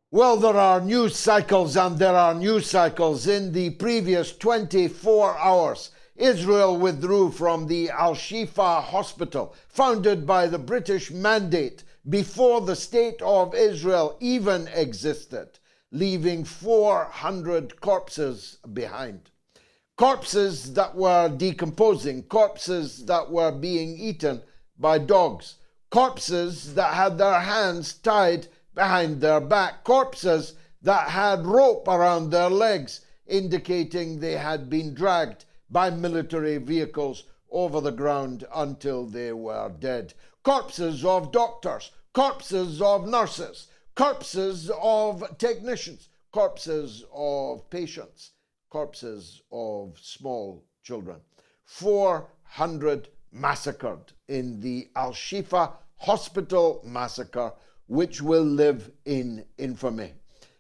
Well, there are news cycles and there are news cycles. In the previous 24 hours, Israel withdrew from the Al-Shifa Hospital, founded by the British Mandate before the State of Israel even existed, leaving 400 corpses behind. Corpses that were decomposing, corpses that were being eaten by dogs, corpses that had their hands tied behind their back, corpses that had rope around their legs, indicating they had been dragged by military vehicles over the ground until they were dead. Corpses of doctors, corpses of nurses, corpses of technicians, corpses of patients, corpses of small children. 400 massacred in the Al-Shifa Hospital massacre, which will live in infamy.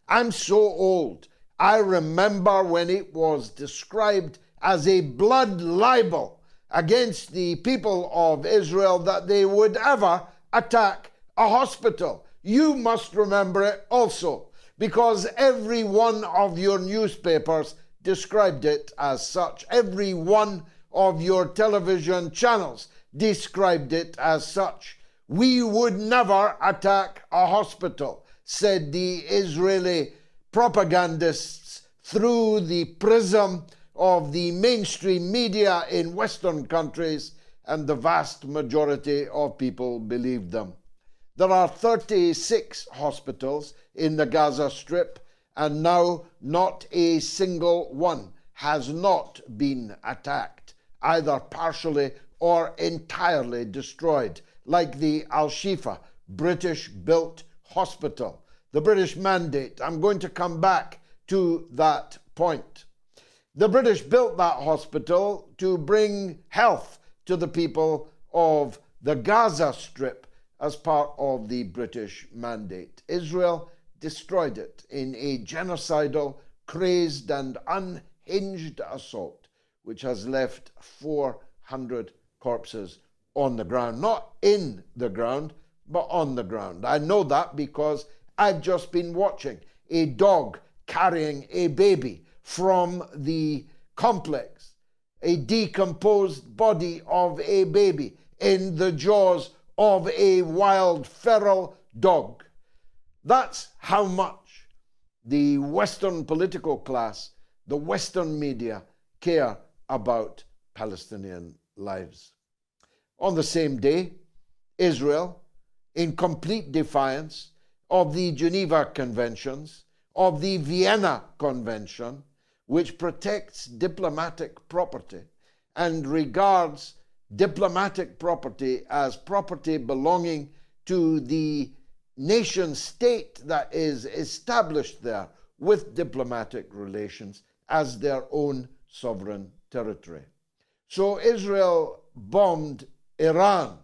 I'm so old. I remember when it was described as a blood libel against the people of Israel that they would ever attack a hospital. You must remember it also, because every one of your newspapers described it as such. Every one of your television channels described it as such. We would never attack a hospital, said the Israeli propagandists through the prism of the mainstream media in Western countries, and the vast majority of people believed them. There are 36 hospitals in the Gaza Strip, and now not a single one has not been attacked, either partially or entirely destroyed, like the Al-Shifa British-built hospital. The British Mandate, I'm going to come back to that point. The British built that hospital to bring health to the people of the Gaza Strip as part of the British Mandate. Israel destroyed it in a genocidal, crazed and unhinged assault, which has left 400 corpses on the ground, not in the ground, but on the ground. I know that because I've just been watching a dog carrying a baby from the complex, a decomposed body of a baby in the jaws of a wild feral dog. That's how much the Western political class, the Western media, care about Palestinian lives. On the same day, Israel, in complete defiance of the Geneva Conventions, of the Vienna Convention, which protects diplomatic property and regards diplomatic property as property belonging to the nation state that is established there with diplomatic relations as their own sovereign territory. So Israel bombed Iran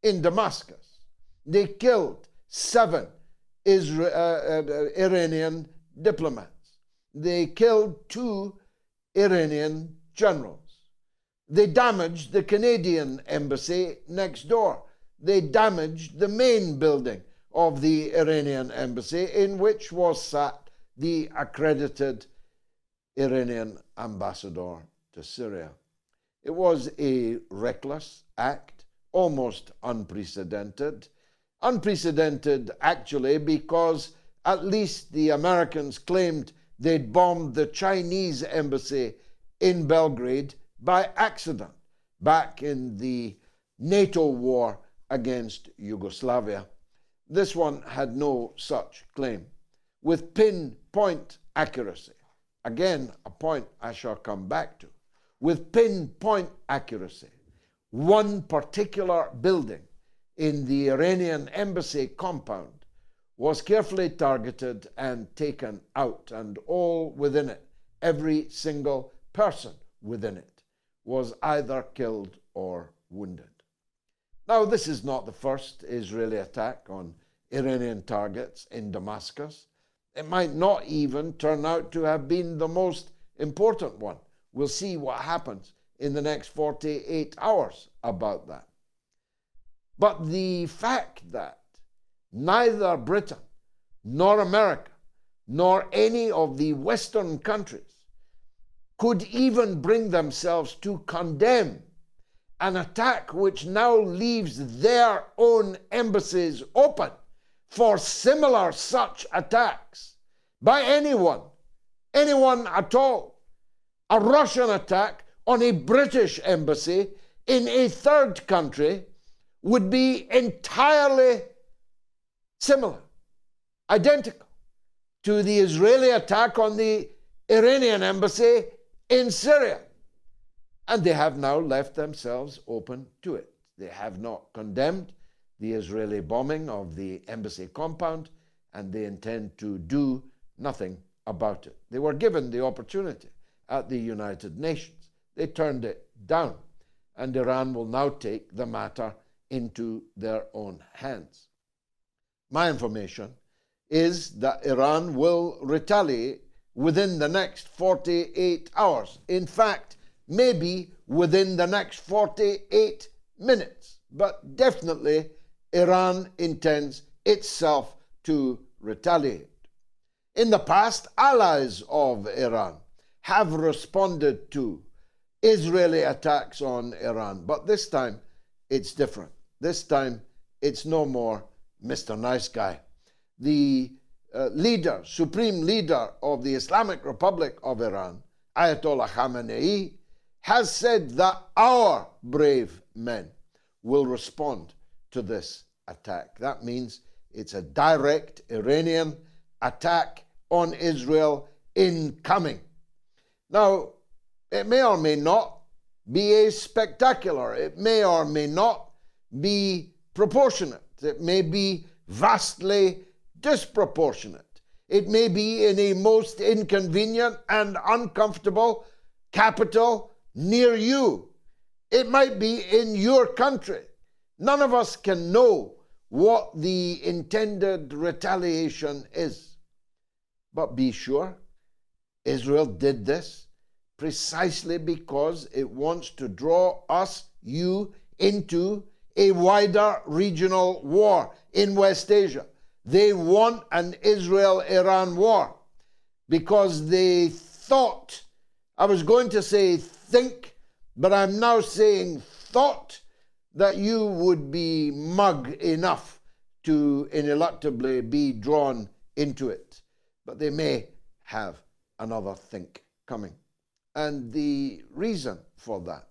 in Damascus. They killed 7 Iranian diplomats. They killed 2 Iranian generals. They damaged the Canadian embassy next door. They damaged the main building of the Iranian embassy, in which was sat the accredited Iranian ambassador to Syria. It was a reckless act, almost unprecedented. Unprecedented, actually, because at least the Americans claimed they'd bombed the Chinese embassy in Belgrade by accident back in the NATO war against Yugoslavia. This one had no such claim. With pinpoint accuracy, again, a point I shall come back to, with pinpoint accuracy, one particular building in the Iranian embassy compound was carefully targeted and taken out, and all within it, every single person within it, was either killed or wounded. Now, this is not the first Israeli attack on Iranian targets in Damascus. It might not even turn out to have been the most important one. We'll see what happens in the next 48 hours about that. But the fact that neither Britain nor America nor any of the Western countries could even bring themselves to condemn an attack which now leaves their own embassies open for similar such attacks by anyone at all. A Russian attack on a British embassy in a third country would be entirely similar, identical to the Israeli attack on the Iranian embassy in Syria. And they have now left themselves open to it. They have not condemned the Israeli bombing of the embassy compound, and they intend to do nothing about it. They were given the opportunity at the United Nations. They turned it down, and Iran will now take the matter into their own hands. My information is that Iran will retaliate within the next 48 hours. In fact, maybe within the next 48 minutes. But definitely, Iran intends itself to retaliate. In the past, allies of Iran have responded to Israeli attacks on Iran, but this time it's different. This time it's no more Mr. Nice Guy. The supreme leader of the Islamic Republic of Iran, Ayatollah Khamenei, has said that our brave men will respond to this attack. That means it's a direct Iranian attack on Israel incoming. Now, it may or may not be spectacular. It may or may not be proportionate. It may be vastly disproportionate. It may be in a most inconvenient and uncomfortable capital near you. It might be in your country. None of us can know what the intended retaliation is. But be sure, Israel did this precisely because it wants to draw us, you, into a wider regional war in West Asia. They want an Israel-Iran war because they thought, I was going to say think, but I'm now saying thought, that you would be mug enough to ineluctably be drawn into it. But they may have another think coming. And the reason for that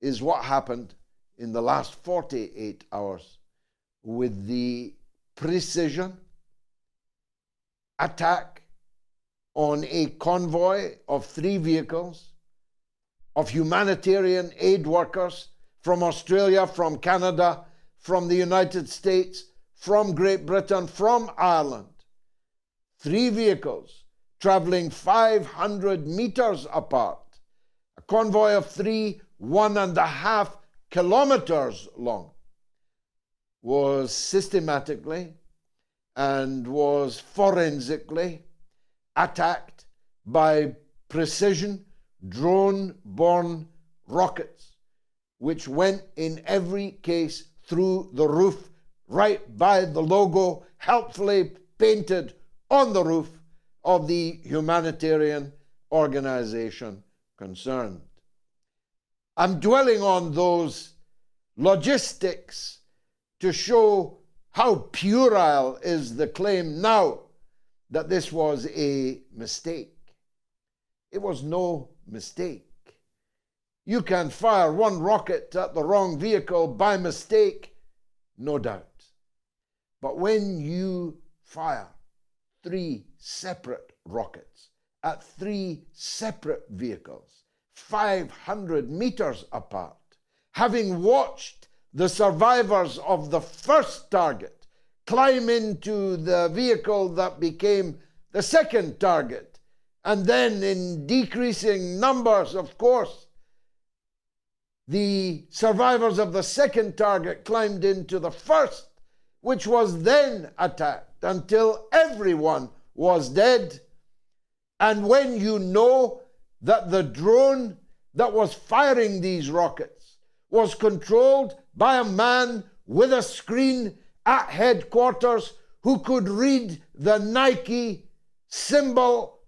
is what happened in the last 48 hours with the precision attack on a convoy of 3 vehicles of humanitarian aid workers from Australia, from Canada, from the United States, from Great Britain, from Ireland. 3 vehicles traveling 500 meters apart. A convoy of 3, 1.5 kilometers long, was systematically and was forensically attacked by precision drone-borne rockets, which went in every case through the roof, right by the logo helpfully painted on the roof of the humanitarian organization concerned. I'm dwelling on those logistics to show how puerile is the claim now that this was a mistake. It was no mistake. You can fire one rocket at the wrong vehicle by mistake, no doubt. But when you fire 3 separate rockets at 3 separate vehicles, 500 meters apart, having watched the survivors of the first target climb into the vehicle that became the second target, and then in decreasing numbers, of course, the survivors of the second target climbed into the first, which was then attacked until everyone was dead. And when you know that the drone that was firing these rockets was controlled by a man with a screen at headquarters who could read the Nike symbol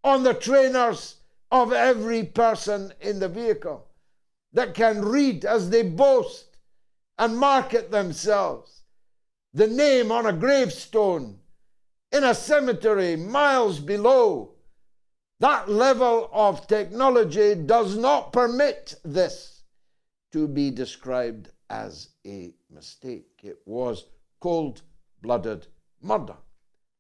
on the trainers of every person in the vehicle, that can read as they boast and market themselves, the name on a gravestone in a cemetery miles below. That level of technology does not permit this to be described as a mistake. It was cold-blooded murder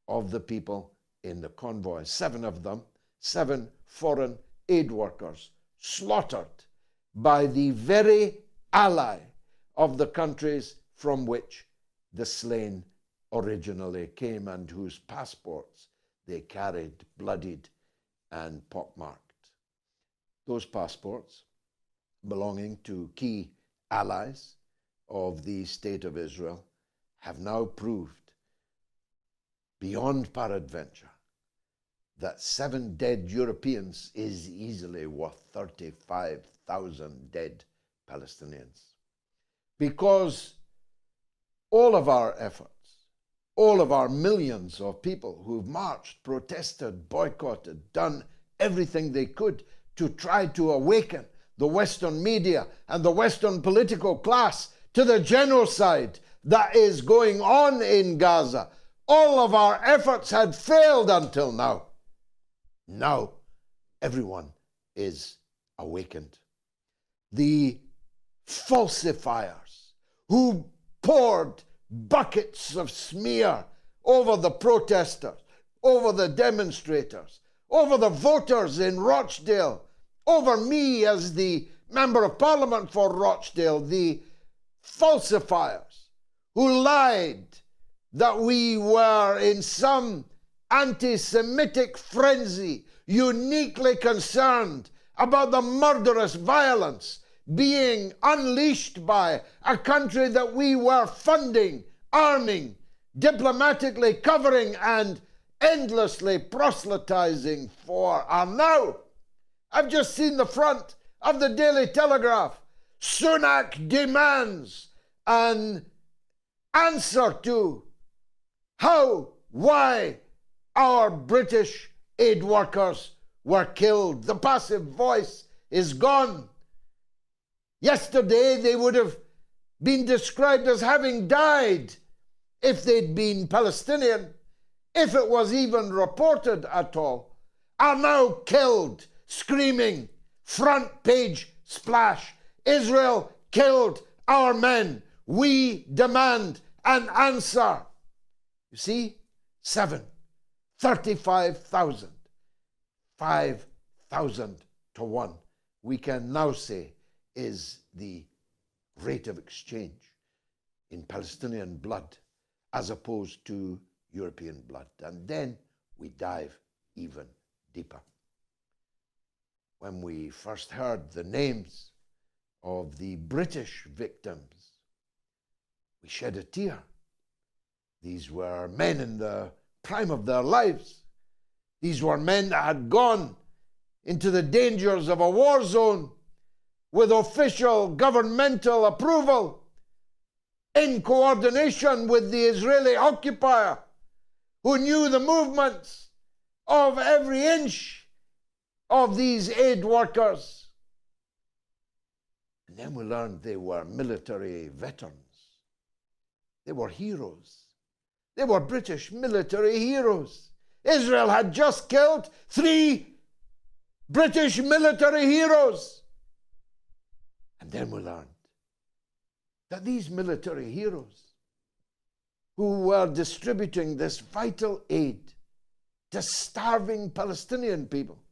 of the people in the convoy. 7 of them, 7 foreign aid workers, slaughtered by the very ally of the countries from which the slain originally came and whose passports they carried bloodied and pockmarked. Those passports, belonging to key allies of the State of Israel, have now proved beyond peradventure that 7 dead Europeans is easily worth 35,000 dead Palestinians. Because all of our efforts, all of our millions of people who've marched, protested, boycotted, done everything they could to try to awaken the Western media and the Western political class to the genocide that is going on in Gaza, all of our efforts had failed until now. Now everyone is awakened. The falsifiers who poured buckets of smear over the protesters, over the demonstrators, over the voters in Rochdale, over me as the Member of Parliament for Rochdale, the falsifiers who lied that we were in some anti-Semitic frenzy, uniquely concerned about the murderous violence being unleashed by a country that we were funding, arming, diplomatically covering, and endlessly proselytizing for, are now. I've just seen the front of the Daily Telegraph. Sunak demands an answer to how, why our British aid workers were killed. The passive voice is gone. Yesterday, they would have been described as having died if they'd been Palestinian, if it was even reported at all, are now killed, screaming, front page splash, Israel killed our men. We demand an answer. You see, 7, 35,000, 5,000 to 1. We can now say is the rate of exchange in Palestinian blood as opposed to European blood. And then we dive even deeper. When we first heard the names of the British victims, we shed a tear. These were men in the prime of their lives. These were men that had gone into the dangers of a war zone with official governmental approval, in coordination with the Israeli occupier, who knew the movements of every inch of these aid workers. And then we learned they were military veterans. They were heroes. They were British military heroes. Israel had just killed 3 British military heroes. And then we learned that these military heroes who were distributing this vital aid to starving Palestinian people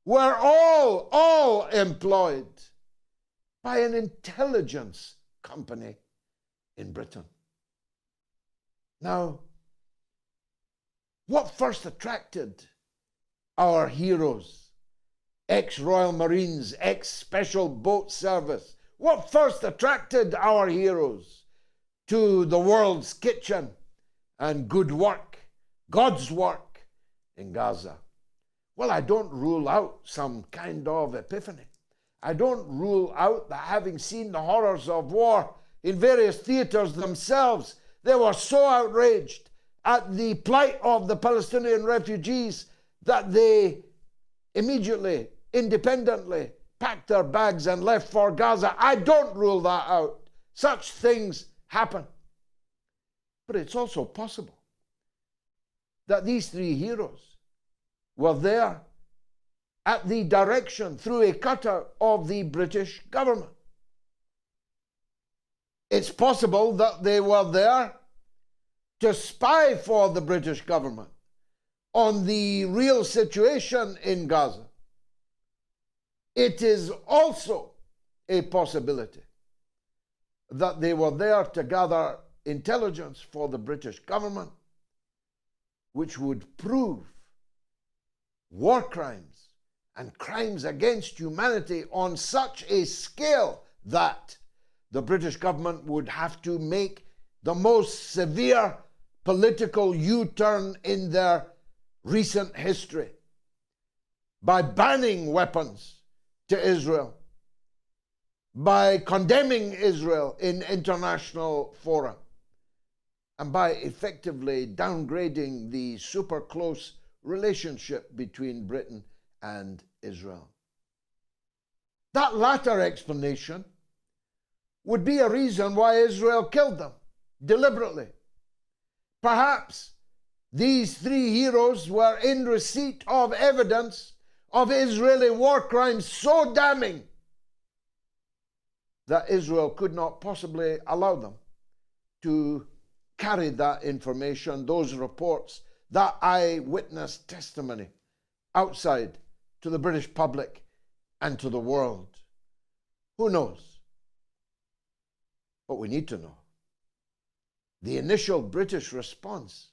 were all employed by an intelligence company in Britain. Now, what first attracted our heroes, ex-Royal Marines, ex-Special Boat Service, what first attracted our heroes to the world's kitchen and good work, God's work in Gaza? Well, I don't rule out some kind of epiphany. I don't rule out that, having seen the horrors of war in various theaters themselves, they were so outraged at the plight of the Palestinian refugees that they immediately, independently packed their bags and left for Gaza. I don't rule that out. Such things happen. But it's also possible that these three heroes were there at the direction, through a cutout, of the British government. It's possible that they were there to spy for the British government on the real situation in Gaza. It is also a possibility that they were there to gather intelligence for the British government, which would prove war crimes and crimes against humanity on such a scale that the British government would have to make the most severe political U-turn in their recent history by banning weapons to Israel, by condemning Israel in international fora, and by effectively downgrading the super close relationship between Britain and Israel. That latter explanation would be a reason why Israel killed them deliberately. Perhaps these three heroes were in receipt of evidence of Israeli war crimes so damning that Israel could not possibly allow them to carry that information, those reports, that eyewitness testimony outside to the British public and to the world. Who knows? But we need to know. The initial British response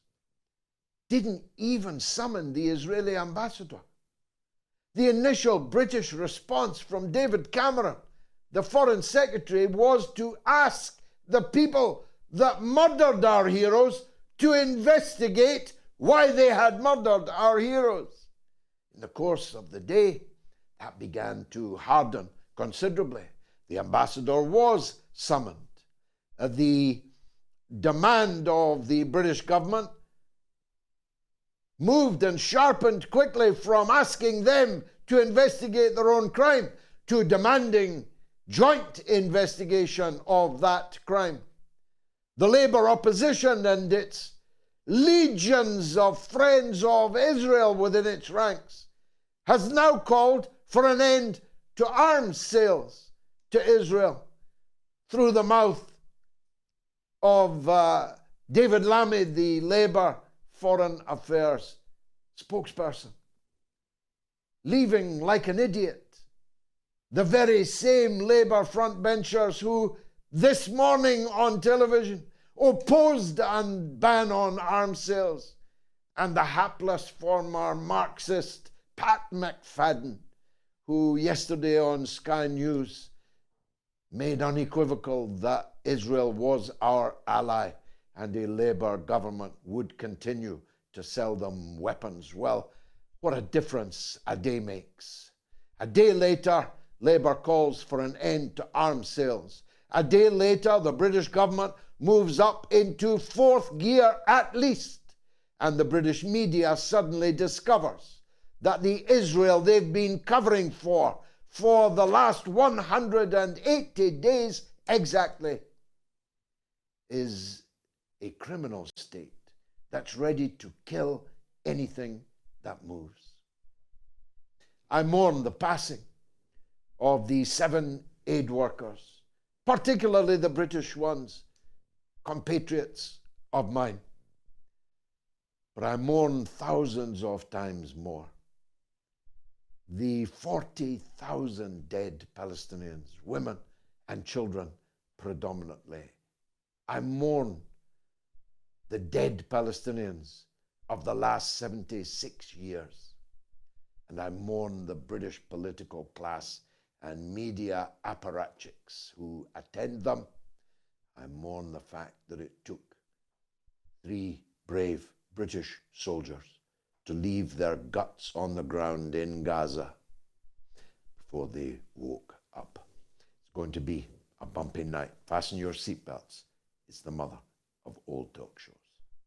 didn't even summon the Israeli ambassador. The initial British response from David Cameron, the Foreign Secretary, was to ask the people that murdered our heroes to investigate why they had murdered our heroes. In the course of the day, that began to harden considerably. The ambassador was summoned. The demand of the British government moved and sharpened quickly from asking them to investigate their own crime to demanding joint investigation of that crime. The Labour opposition and its legions of friends of Israel within its ranks has now called for an end to arms sales to Israel through the mouth of David Lammy, the Labour Foreign Affairs spokesperson, leaving like an idiot the very same Labour frontbenchers who this morning on television opposed a ban on arms sales, and the hapless former Marxist Pat McFadden, who yesterday on Sky News made unequivocal that Israel was our ally and a Labour government would continue to sell them weapons. Well, what a difference a day makes. A day later, Labour calls for an end to arms sales. A day later, the British government moves up into fourth gear at least, and the British media suddenly discovers that the Israel they've been covering for the last 180 days exactly is a criminal state that's ready to kill anything that moves. I mourn the passing of the 7 aid workers, particularly the British ones, compatriots of mine. But I mourn thousands of times more the 40,000 dead Palestinians, women and children predominantly. I mourn the dead Palestinians of the last 76 years. And I mourn the British political class and media apparatchiks who attend them. I mourn the fact that it took 3 brave British soldiers to leave their guts on the ground in Gaza before they woke up. It's going to be a bumpy night. Fasten your seatbelts. It's the mother of all talk shows.